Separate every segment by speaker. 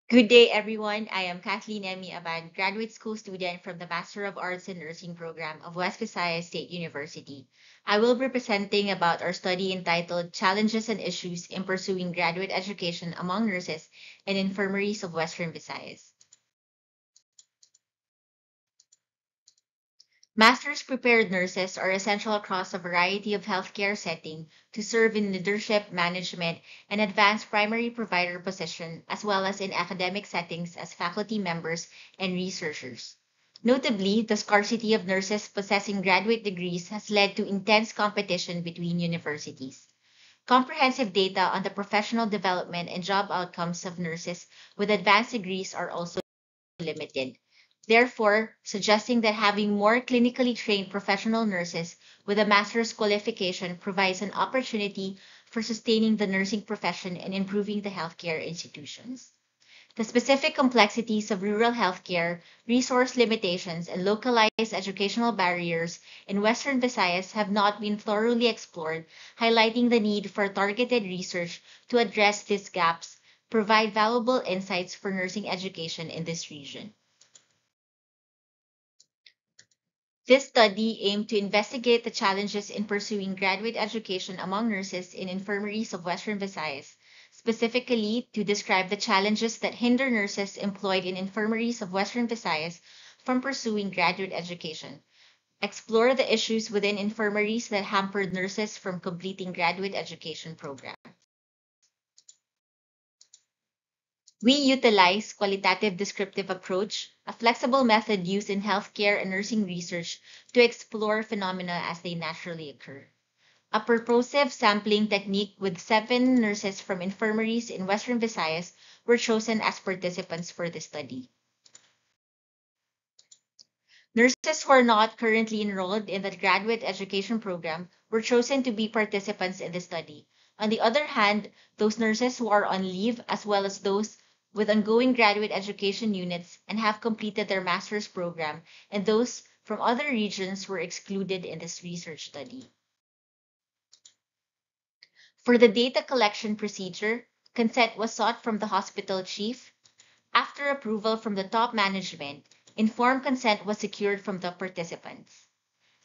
Speaker 1: Good day, everyone. I am Kathleen Emmy Abad, graduate school student from the Master of Arts in Nursing program of West Visayas State University. I will be presenting about our study entitled Challenges and Issues in Pursuing Graduate Education Among Nurses and Infirmaries of Western Visayas. Master's prepared nurses are essential across a variety of healthcare settings to serve in leadership, management, and advanced primary provider position, as well as in academic settings as faculty members and researchers. Notably, the scarcity of nurses possessing graduate degrees has led to intense competition between universities. Comprehensive data on the professional development and job outcomes of nurses with advanced degrees are also limited, therefore suggesting that having more clinically trained professional nurses with a master's qualification provides an opportunity for sustaining the nursing profession and improving the healthcare institutions. The specific complexities of rural healthcare, resource limitations, and localized educational barriers in Western Visayas have not been thoroughly explored, highlighting the need for targeted research to address these gaps, provide valuable insights for nursing education in this region. This study aimed to investigate the challenges in pursuing graduate education among nurses in infirmaries of Western Visayas, specifically to describe the challenges that hinder nurses employed in infirmaries of Western Visayas from pursuing graduate education, explore the issues within infirmaries that hampered nurses from completing graduate education programs. We utilize qualitative descriptive approach, a flexible method used in healthcare and nursing research to explore phenomena as they naturally occur. A purposive sampling technique with 7 nurses from infirmaries in Western Visayas were chosen as participants for the study. Nurses who are not currently enrolled in the graduate education program were chosen to be participants in the study. On the other hand, those nurses who are on leave, as well as those with ongoing graduate education units and have completed their master's program, and those from other regions were excluded in this research study. For the data collection procedure, consent was sought from the hospital chief. After approval from the top management, informed consent was secured from the participants.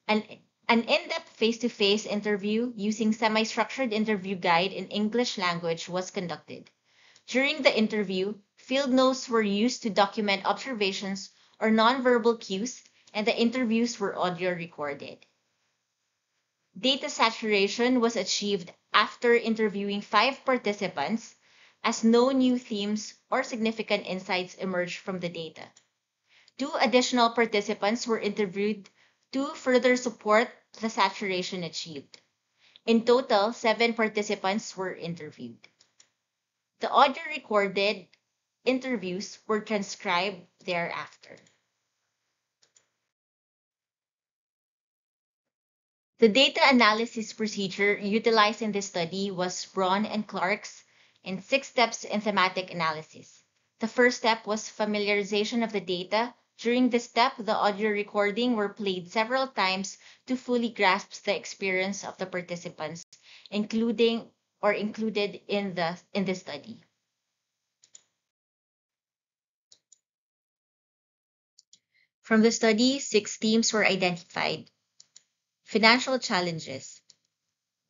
Speaker 1: An, an in-depth face-to-face interview using semi-structured interview guide in English language was conducted. During the interview, field notes were used to document observations or nonverbal cues, and the interviews were audio recorded. Data saturation was achieved after interviewing 5 participants, as no new themes or significant insights emerged from the data. 2 additional participants were interviewed to further support the saturation achieved. In total, 7 participants were interviewed. The audio recorded interviews were transcribed thereafter. The data analysis procedure utilized in this study was Braun and Clark's in 6 steps in thematic analysis. The first step was familiarization of the data. During this step, the audio recording were played several times to fully grasp the experience of the participants, including or included in the study. From the study, 6 themes were identified. Financial challenges.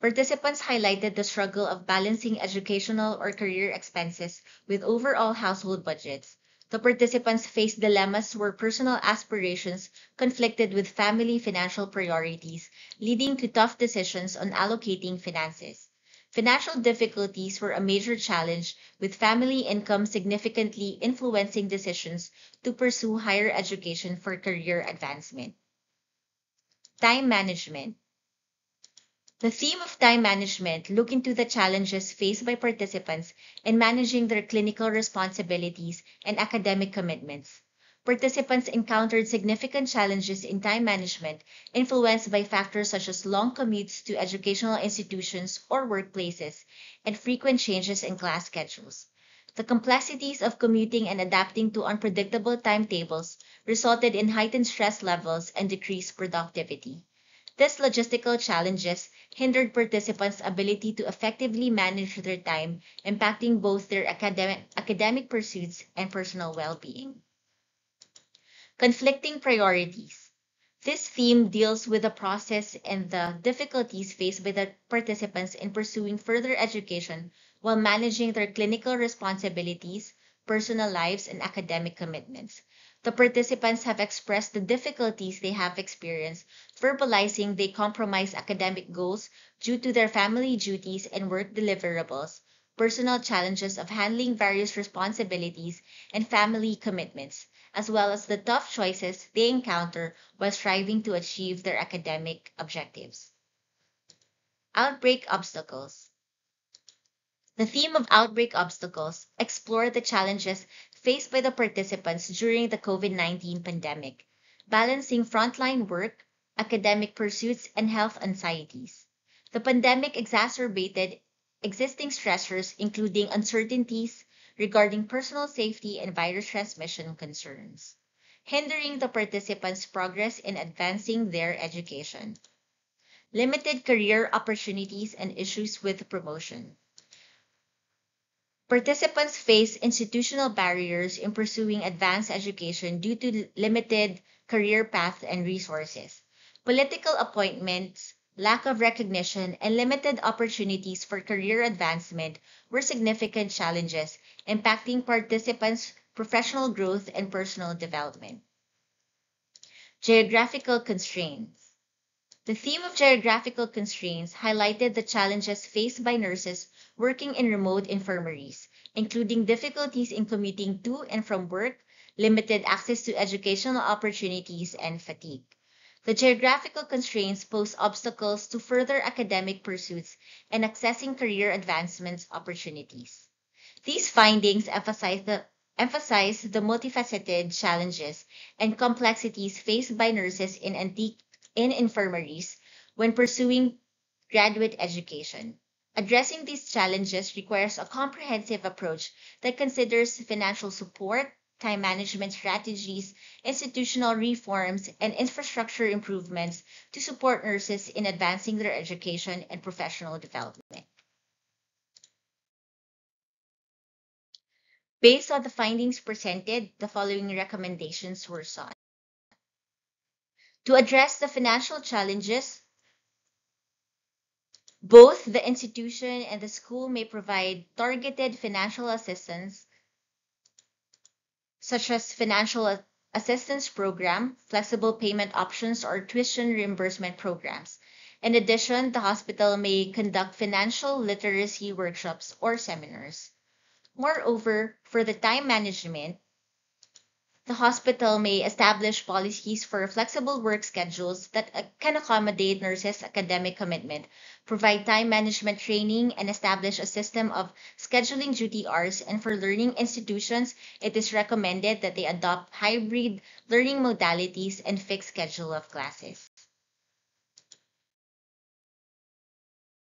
Speaker 1: Participants highlighted the struggle of balancing educational or career expenses with overall household budgets. The participants faced dilemmas where personal aspirations conflicted with family financial priorities, leading to tough decisions on allocating finances. Financial difficulties were a major challenge, with family income significantly influencing decisions to pursue higher education for career advancement. Time management. The theme of time management looked into the challenges faced by participants in managing their clinical responsibilities and academic commitments. Participants encountered significant challenges in time management influenced by factors such as long commutes to educational institutions or workplaces and frequent changes in class schedules. The complexities of commuting and adapting to unpredictable timetables resulted in heightened stress levels and decreased productivity. These logistical challenges hindered participants' ability to effectively manage their time, impacting both their academic pursuits and personal well-being. Conflicting priorities. This theme deals with the process and the difficulties faced by the participants in pursuing further education while managing their clinical responsibilities, personal lives, and academic commitments. The participants have expressed the difficulties they have experienced, verbalizing they compromise academic goals due to their family duties and work deliverables, personal challenges of handling various responsibilities, and family commitments, as well as the tough choices they encounter while striving to achieve their academic objectives. Outbreak obstacles. The theme of outbreak obstacles explore the challenges faced by the participants during the COVID-19 pandemic, balancing frontline work, academic pursuits, and health anxieties. The pandemic exacerbated existing stressors, including uncertainties regarding personal safety and virus transmission concerns, hindering the participants' progress in advancing their education. Limited career opportunities and issues with promotion. Participants face institutional barriers in pursuing advanced education due to limited career paths and resources. Political appointments, lack of recognition, and limited opportunities for career advancement were significant challenges impacting participants' professional growth and personal development. Geographical constraints. The theme of geographical constraints highlighted the challenges faced by nurses working in remote infirmaries, including difficulties in commuting to and from work, limited access to educational opportunities, and fatigue. The geographical constraints pose obstacles to further academic pursuits and accessing career advancement opportunities. These findings emphasize the multifaceted challenges and complexities faced by nurses in infirmaries when pursuing graduate education. Addressing these challenges requires a comprehensive approach that considers financial support, time management strategies, institutional reforms, and infrastructure improvements to support nurses in advancing their education and professional development. Based on the findings presented, the following recommendations were sought. To address the financial challenges, both the institution and the school may provide targeted financial assistance, such as financial assistance program, flexible payment options, or tuition reimbursement programs. In addition, the hospital may conduct financial literacy workshops or seminars. Moreover, for the time management, the hospital may establish policies for flexible work schedules that can accommodate nurses' academic commitment, provide time management training, and establish a system of scheduling duty hours. And for learning institutions, it is recommended that they adopt hybrid learning modalities and fixed schedule of classes.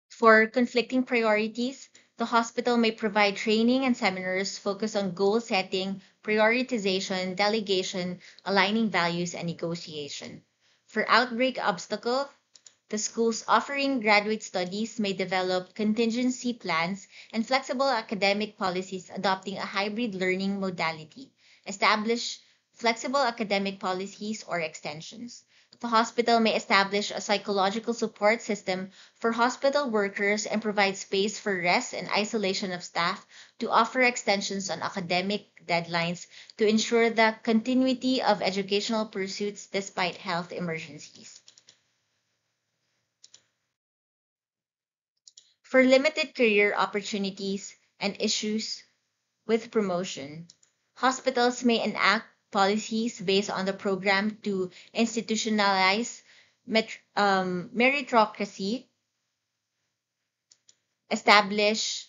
Speaker 1: For conflicting priorities, the hospital may provide training and seminars focused on goal setting, prioritization, delegation, aligning values, and negotiation. For outbreak obstacle, the schools offering graduate studies may develop contingency plans and flexible academic policies adopting a hybrid learning modality, establish flexible academic policies or extensions. The hospital may establish a psychological support system for hospital workers and provide space for rest and isolation of staff to offer extensions on academic deadlines to ensure the continuity of educational pursuits despite health emergencies. For limited career opportunities and issues with promotion, hospitals may enact policies based on the program to institutionalize meritocracy, establish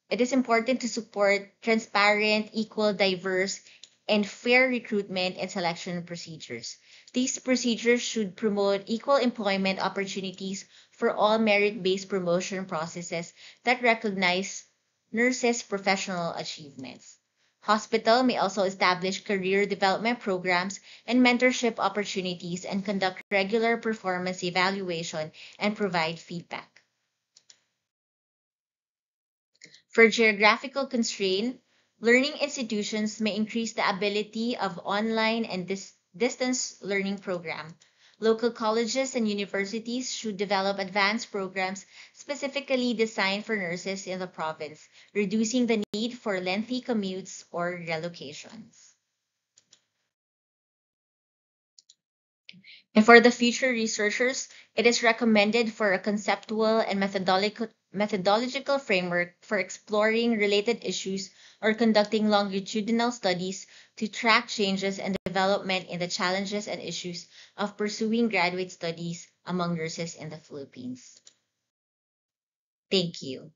Speaker 1: it is important to support transparent, equal, diverse, and fair recruitment and selection procedures. These procedures should promote equal employment opportunities for all merit-based promotion processes that recognize nurses' professional achievements. Hospital may also establish career development programs and mentorship opportunities and conduct regular performance evaluation and provide feedback. For geographical constraint, learning institutions may increase the ability of online and distance learning program. Local colleges and universities should develop advanced programs specifically designed for nurses in the province, reducing the need for lengthy commutes or relocations. And for the future researchers, it is recommended for a conceptual and methodological framework for exploring related issues or conducting longitudinal studies to track changes and development in the challenges and issues of pursuing graduate studies among nurses in the Philippines. Thank you.